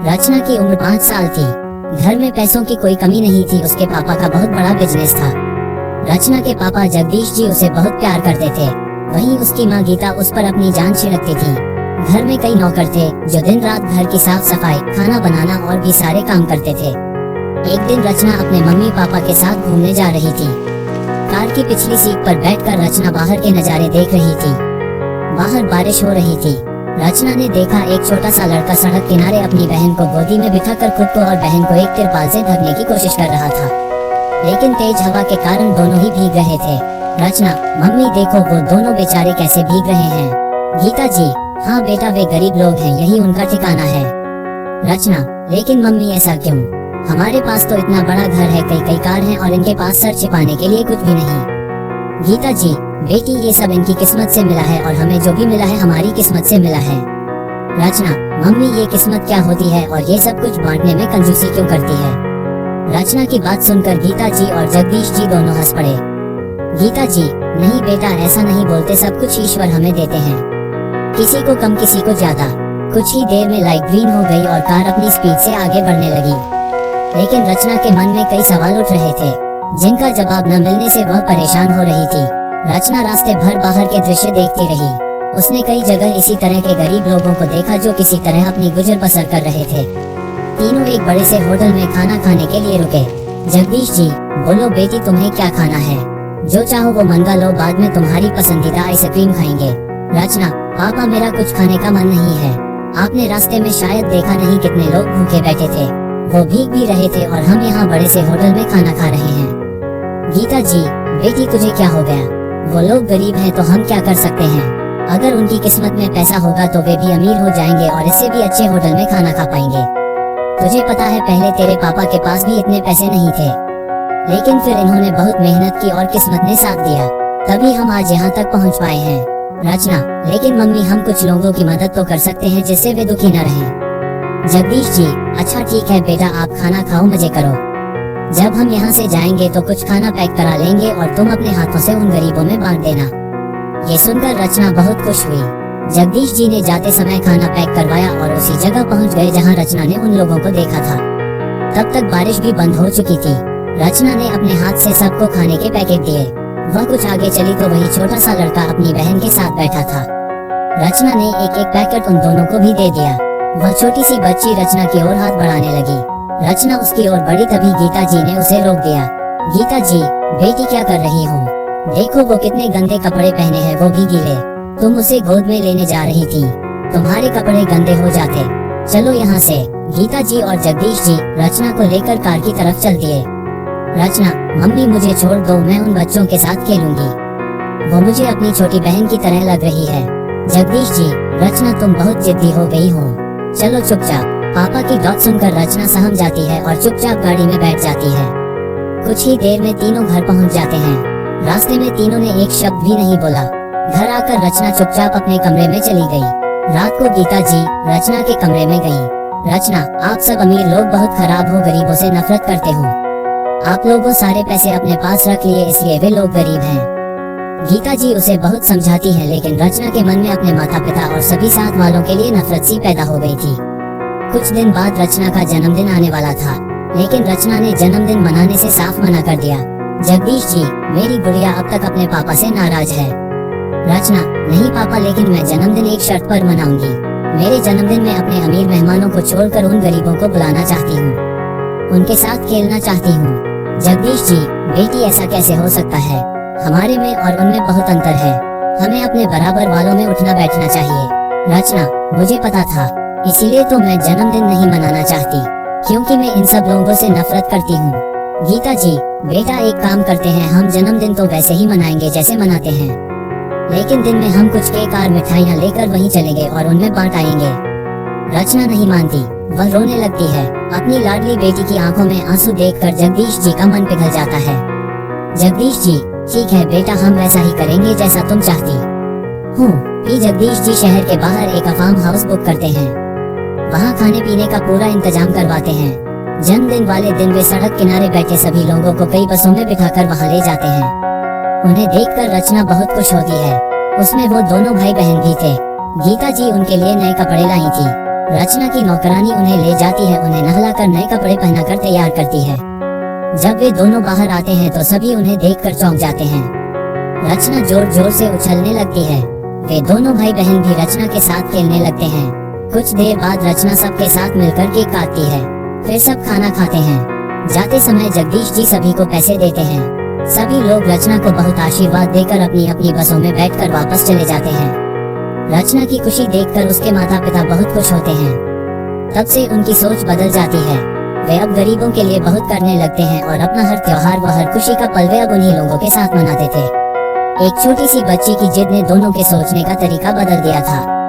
रचना की उम्र 5 साल थी। घर में पैसों की कोई कमी नहीं थी। उसके पापा का बहुत बड़ा बिजनेस था। रचना के पापा जगदीश जी उसे बहुत प्यार करते थे। वहीं उसकी माँ गीता उस पर अपनी जान छिड़कती थी। घर में कई नौकर थे जो दिन रात घर की साफ सफाई, खाना बनाना और भी सारे काम करते थे। एक दिन रचना अपने मम्मी पापा के साथ घूमने जा रही थी। कार की पिछली सीट पर बैठकर रचना बाहर के नज़ारे देख रही थी। बाहर बारिश हो रही थी। रचना ने देखा एक छोटा सा लड़का सड़क किनारे अपनी बहन को गोदी में बिठाकर खुद को और बहन को एक तिरपाल से ढकने की कोशिश कर रहा था, लेकिन तेज हवा के कारण दोनों ही भीग रहे थे। रचना, मम्मी देखो वो दोनों बेचारे कैसे भीग रहे हैं। गीता जी, हाँ बेटा, वे गरीब लोग हैं, यही उनका ठिकाना है। रचना, लेकिन मम्मी ऐसा क्यों? हमारे पास तो इतना बड़ा घर है, कई कार हैं और इनके पास सर छिपाने के लिए कुछ भी नहीं। गीता जी, बेटी ये सब इनकी किस्मत से मिला है और हमें जो भी मिला है हमारी किस्मत से मिला है। रचना, मम्मी ये किस्मत क्या होती है और ये सब कुछ बांटने में कंजूसी क्यों करती है? रचना की बात सुनकर गीता जी और जगदीश जी दोनों हंस पड़े। गीता जी, नहीं बेटा, ऐसा नहीं बोलते, सब कुछ ईश्वर हमें देते हैं, किसी को कम किसी को ज्यादा। कुछ ही देर में लाइट ग्रीन हो गई और कार अपनी स्पीड से आगे बढ़ने लगी। लेकिन रचना के मन में कई सवाल उठ रहे थे जिनका जवाब न मिलने से वह परेशान हो रही थी। रचना रास्ते भर बाहर के दृश्य देखती रही। उसने कई जगह इसी तरह के गरीब लोगों को देखा जो किसी तरह अपनी गुजर बसर कर रहे थे। तीनों एक बड़े से होटल में खाना खाने के लिए रुके। जगदीश जी, बोलो बेटी, तुम्हें क्या खाना है? जो चाहो वो मंगा लो, बाद में तुम्हारी पसंदीदा आइसक्रीम खाएंगे। रचना, पापा मेरा कुछ खाने का मन नहीं है। आपने रास्ते में शायद देखा नहीं कितने लोग भूखे बैठे थे, वो भीग भी रहे थे और हम यहाँ बड़े से होटल में खाना खा रहे हैं। गीता जी, बेटी तुझे क्या हो गया? वो लोग गरीब हैं तो हम क्या कर सकते हैं? अगर उनकी किस्मत में पैसा होगा तो वे भी अमीर हो जाएंगे और इससे भी अच्छे होटल में खाना खा पाएंगे। तुझे पता है पहले तेरे पापा के पास भी इतने पैसे नहीं थे, लेकिन फिर इन्होंने बहुत मेहनत की और किस्मत ने साथ दिया, तभी हम आज यहाँ तक पहुँच पाए हैं। रचना, लेकिन मम्मी हम कुछ लोगों की मदद तो कर सकते हैं जिससे वे दुखी न रहें। जगदीश जी, अच्छा ठीक है बेटा, आप खाना खाओ, मजे करो। जब हम यहाँ से जाएंगे तो कुछ खाना पैक करा लेंगे और तुम अपने हाथों से उन गरीबों में बांट देना। ये सुनकर रचना बहुत खुश हुई। जगदीश जी ने जाते समय खाना पैक करवाया और उसी जगह पहुँच गए जहाँ रचना ने उन लोगों को देखा था। तब तक बारिश भी बंद हो चुकी थी। रचना ने अपने हाथ से सबको खाने के पैकेट दिए। वह कुछ आगे चली तो वही छोटा सा लड़का अपनी बहन के साथ बैठा था। रचना ने एक एक पैकेट उन दोनों को भी दे दिया। वह छोटी सी बच्ची रचना की ओर हाथ बढ़ाने लगी। रचना उसकी ओर बढ़ी, तभी गीता जी ने उसे रोक दिया। गीता जी, बेटी क्या कर रही हो? देखो वो कितने गंदे कपड़े पहने हैं, वो भी गीले। तुम उसे गोद में लेने जा रही थी, तुम्हारे कपड़े गंदे हो जाते। चलो यहाँ से। गीता जी और जगदीश जी रचना को लेकर कार की तरफ चल दिए। रचना, मम्मी मुझे छोड़ दो, मैं उन बच्चों के साथ खेलूंगी, वो मुझे अपनी छोटी बहन की तरह लग रही है। जगदीश जी, रचना तुम बहुत जिद्दी हो गई हो, चलो चुपचाप। पापा की बात सुनकर रचना सहम जाती है और चुपचाप गाड़ी में बैठ जाती है। कुछ ही देर में तीनों घर पहुंच जाते हैं। रास्ते में तीनों ने एक शब्द भी नहीं बोला। घर आकर रचना चुपचाप अपने कमरे में चली गई। रात को गीता जी रचना के कमरे में गई। रचना, आप सब अमीर लोग बहुत खराब हो, गरीबों से नफरत करते हो। आप लोग वो सारे पैसे अपने पास रख लिए, इसलिए वे लोग गरीब हैं। गीता जी उसे बहुत समझाती हैं, लेकिन रचना के मन में अपने माता पिता और सभी साथ वालों के लिए नफरत सी पैदा हो गई थी। कुछ दिन बाद रचना का जन्मदिन आने वाला था, लेकिन रचना ने जन्मदिन मनाने से साफ मना कर दिया। जगदीश जी, मेरी गुड़िया अब तक अपने पापा से नाराज है। रचना, नहीं पापा, लेकिन मैं जन्मदिन एक शर्त पर मनाऊंगी। मेरे जन्मदिन में अपने अमीर मेहमानों को छोड़कर उन गरीबों को बुलाना चाहती हूँ, उनके साथ खेलना चाहती हूँ। जगदीश जी, बेटी ऐसा कैसे हो सकता है? हमारे में और उनमें बहुत अंतर है, हमें अपने बराबर वालों में उठना बैठना चाहिए। रचना, मुझे पता था, इसीलिए तो मैं जन्मदिन नहीं मनाना चाहती, क्योंकि मैं इन सब लोगों से नफरत करती हूँ। गीता जी, बेटा एक काम करते हैं, हम जन्मदिन तो वैसे ही मनाएंगे जैसे मनाते हैं, लेकिन दिन में हम कुछ केक और मिठाइयाँ लेकर वहीं चलेंगे और उनमें बांट आएंगे। रचना नहीं मानती, वह रोने लगती है। अपनी लाडली बेटी की आंखों में आंसू देखकर जगदीश जी का मन पिघल जाता है। जगदीश जी, ठीक है बेटा, हम वैसा ही करेंगे जैसा तुम चाहती हो। फिर जगदीश जी शहर के बाहर एक फार्म हाउस बुक करते हैं। वहाँ खाने पीने का पूरा इंतजाम करवाते हैं। जन्मदिन वाले दिन वे सड़क किनारे बैठे सभी लोगों को कई बसों में बिठाकर वहाँ ले जाते हैं। उन्हें देखकर रचना बहुत खुश होती है। उसमें वो दोनों भाई बहन भी थे। गीता जी उनके लिए नए कपड़े लाई थी। रचना की नौकरानी उन्हें ले जाती है, उन्हें नहलाकर नए कपड़े पहनाकर तैयार करती है। जब वे दोनों बाहर आते हैं तो सभी उन्हें देखकर चौंक जाते हैं। रचना जोर जोर से उछलने लगती है। वे दोनों भाई बहन भी रचना के साथ खेलने लगते हैं। कुछ देर बाद रचना सबके साथ मिलकर केक काटती है। फिर सब खाना खाते हैं। जाते समय जगदीश जी सभी को पैसे देते हैं। सभी लोग रचना को बहुत आशीर्वाद देकर अपनी अपनी बसों में बैठकर वापस चले जाते हैं। रचना की खुशी देखकर उसके माता पिता बहुत खुश होते हैं। तब से उनकी सोच बदल जाती है। वे अब गरीबों के लिए बहुत करने लगते हैं और अपना हर त्योहार व हर खुशी का पल वे अब उन्हीं लोगों के साथ मनाते थे। एक छोटी सी बच्ची की जिद ने दोनों के सोचने का तरीका बदल दिया था।